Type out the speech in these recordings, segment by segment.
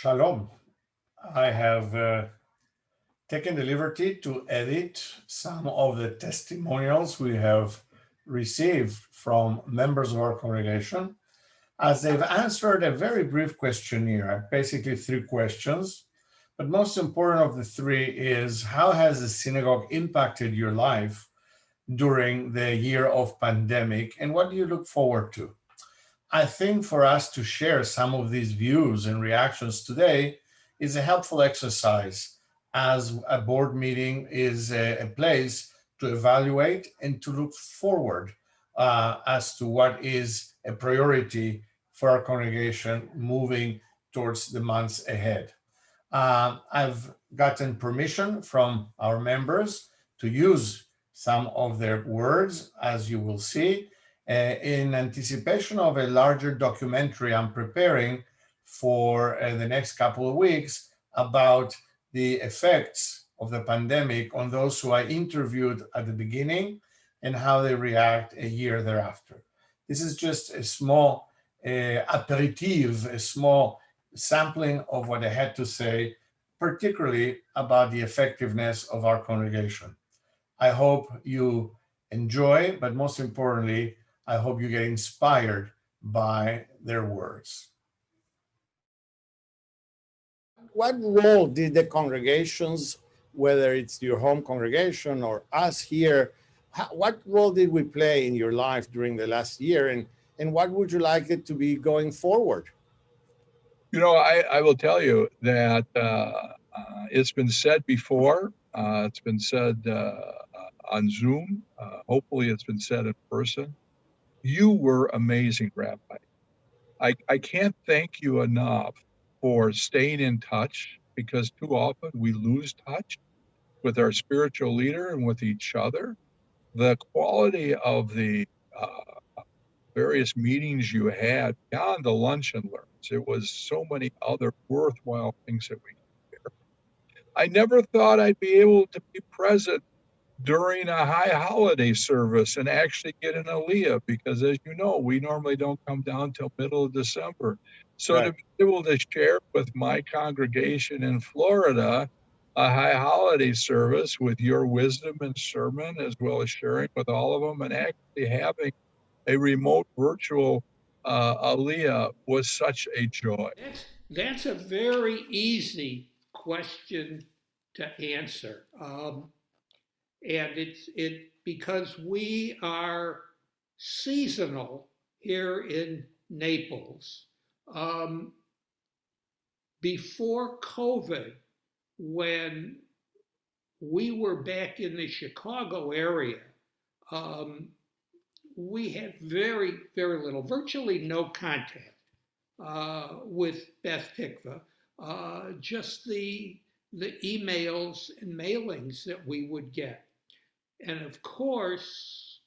Shalom. I have taken the liberty to edit some of the testimonials we have received from members of our congregation as they've answered a very brief questionnaire, basically three questions. But most important of the three is how has the synagogue impacted your life during the year of pandemic and what do you look forward to? I think for us to share some of these views and reactions today is a helpful exercise as a board meeting is a place to evaluate and to look forward as to what is a priority for our congregation moving towards the months ahead. I've gotten permission from our members to use some of their words, as you will see, in anticipation of a larger documentary I'm preparing for the next couple of weeks about the effects of the pandemic on those who I interviewed at the beginning and how they react a year thereafter. This is just a small aperitif, a small sampling of what I had to say, particularly about the effectiveness of our congregation. I hope you enjoy, but most importantly, I hope you get inspired by their words. What role did the congregations, whether it's your home congregation or us here, what role did we play in your life during the last year, and what would you like it to be going forward? You know, I will tell you that it's been said before. It's been said on Zoom. Hopefully, it's been said in person. You were amazing, Rabbi. I can't thank you enough for staying in touch because too often we lose touch with our spiritual leader and with each other. The quality of the various meetings you had beyond the lunch and learns, it was so many other worthwhile things that we could share. I never thought I'd be able to be present during a high holiday service and actually get an aliyah because, as you know, we normally don't come down till middle of December. So right. To be able to share with my congregation in Florida a high holiday service with your wisdom and sermon, as well as sharing with all of them and actually having a remote virtual aliyah was such a joy. That's a very easy question to answer. And it's because we are seasonal here in Naples. Before COVID, when we were back in the Chicago area, we had very, very little, virtually no contact with Beth Tikva, just the emails and mailings that we would get. And of course,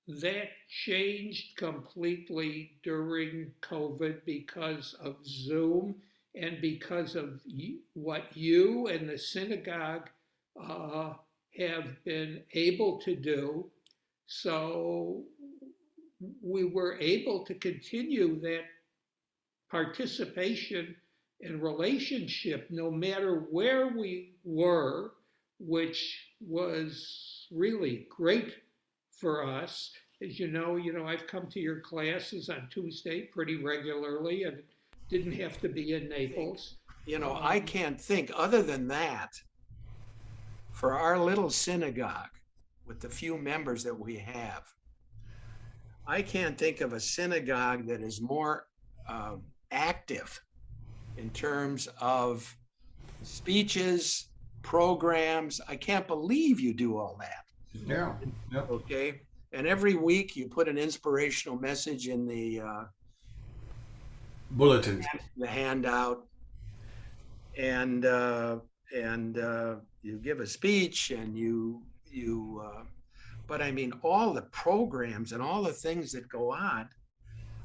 that changed completely during COVID because of Zoom and because of what you and the synagogue have been able to do. So we were able to continue that participation and relationship no matter where we were, which was really great for us. As you know, I've come to your classes on Tuesday pretty regularly and didn't have to be in Naples. I can't think other than that, for our little synagogue with the few members that we have, I can't think of a synagogue that is more active in terms of speeches, programs. I can't believe you do all that. Yeah. Yep. Okay. And every week you put an inspirational message in the bulletin, the handout, and you give a speech and you but I mean, all the programs and all the things that go on,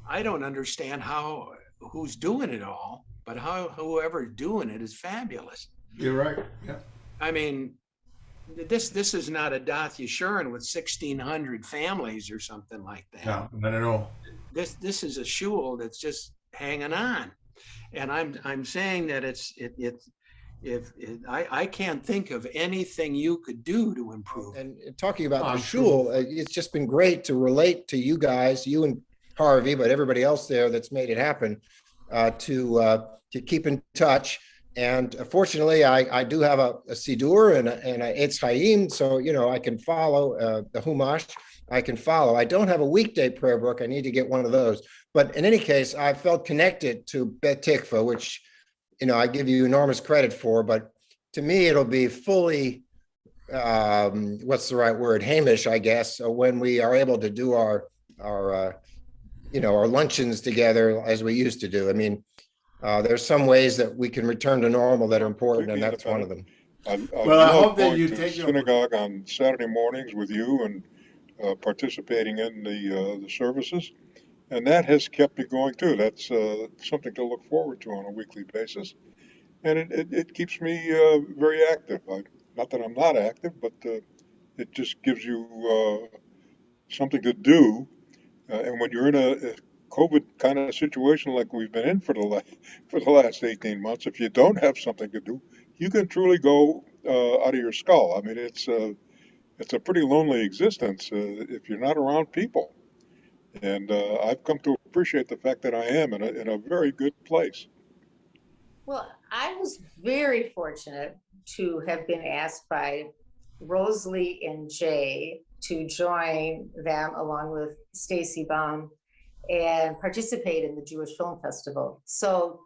I don't understand who's doing it all, but whoever's doing it is fabulous. You're right. Yeah. I mean, this is not a Dath Yeshurun with 1,600 families or something like that. No, not at all. This is a shul that's just hanging on. And I'm saying that I can't think of anything you could do to improve. And talking about the I'm shul, sure. it's just been great to relate to you guys, you and Harvey, but everybody else there that's made it happen, to keep in touch. And fortunately, I do have a Siddur and a Etz Chaim, so I can follow the Humash. I can follow. I don't have a weekday prayer book. I need to get one of those. But in any case, I felt connected to Bet Tikva, which I give you enormous credit for. But to me, it'll be fully what's the right word? Hamish, I guess, when we are able to do our luncheons together as we used to do. I mean, there's some ways that we can return to normal that are important, and that's one of them. Well, I hope that going you to take the synagogue on Saturday mornings with you and participating in the services, and that has kept me going too. That's something to look forward to on a weekly basis, and it keeps me very active. Not that I'm not active, but it just gives you something to do. And when you're in a COVID kind of situation like we've been in for the last 18 months, if you don't have something to do, you can truly go out of your skull. I mean, it's a pretty lonely existence if you're not around people. And I've come to appreciate the fact that I am in a very good place. Well, I was very fortunate to have been asked by Rosalie and Jay to join them along with Stacy Baum and participate in the Jewish Film Festival. So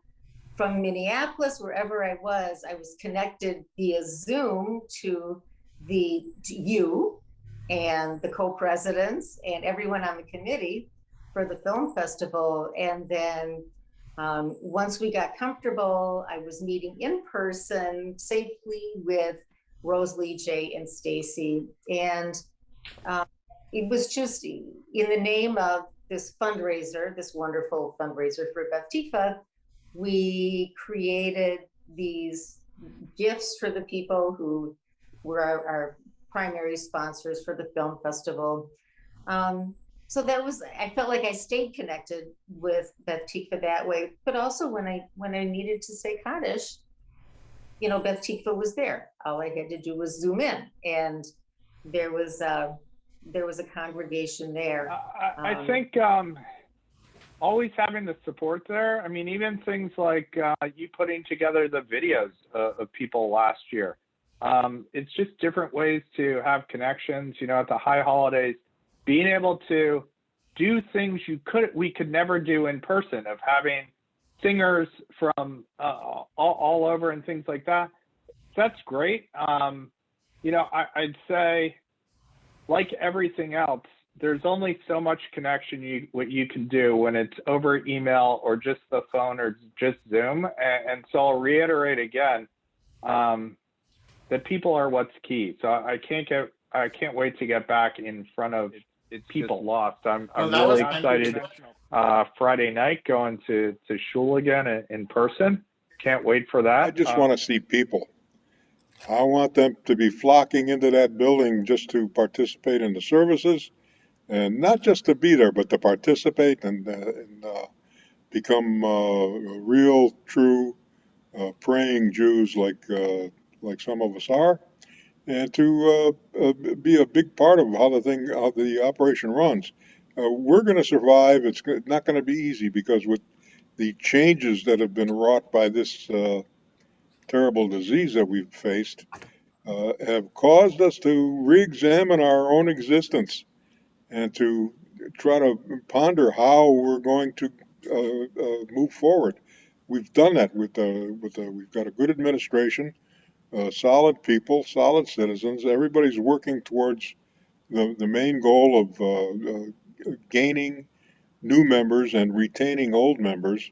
from Minneapolis, wherever I was connected via Zoom to you and the co-presidents and everyone on the committee for the film festival. And then once we got comfortable, I was meeting in person safely with Rosalie, Jay, and Stacy. And it was just in the name of this fundraiser, this wonderful fundraiser for Beth Tikva, we created these gifts for the people who were our primary sponsors for the film festival. So I felt like I stayed connected with Beth Tikva that way, but also when I needed to say Kaddish, Beth Tikva was there. All I had to do was zoom in, and there was a congregation there. I think always having the support there. I mean, even things like you putting together the videos of people last year. It's just different ways to have connections, at the high holidays, being able to do things we could never do in person, of having singers from all over and things like that. That's great. I'd say, like everything else, there's only so much connection what you can do when it's over email or just the phone or just Zoom. And so I'll reiterate again that people are what's key. So I can't wait to get back in front of people lost. I'm really excited. Friday night going to shul again in person. Can't wait for that. I just want to see people. I want them to be flocking into that building just to participate in the services, and not just to be there, but to participate and become real, true, praying Jews like some of us are, and to be a big part of how the operation runs. We're going to survive. It's not going to be easy, because with the changes that have been wrought by this terrible disease that we've faced, have caused us to re-examine our own existence and to try to ponder how we're going to move forward. We've done that we've got a good administration, solid people, solid citizens. Everybody's working towards the main goal of gaining new members and retaining old members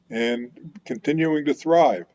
and continuing to thrive.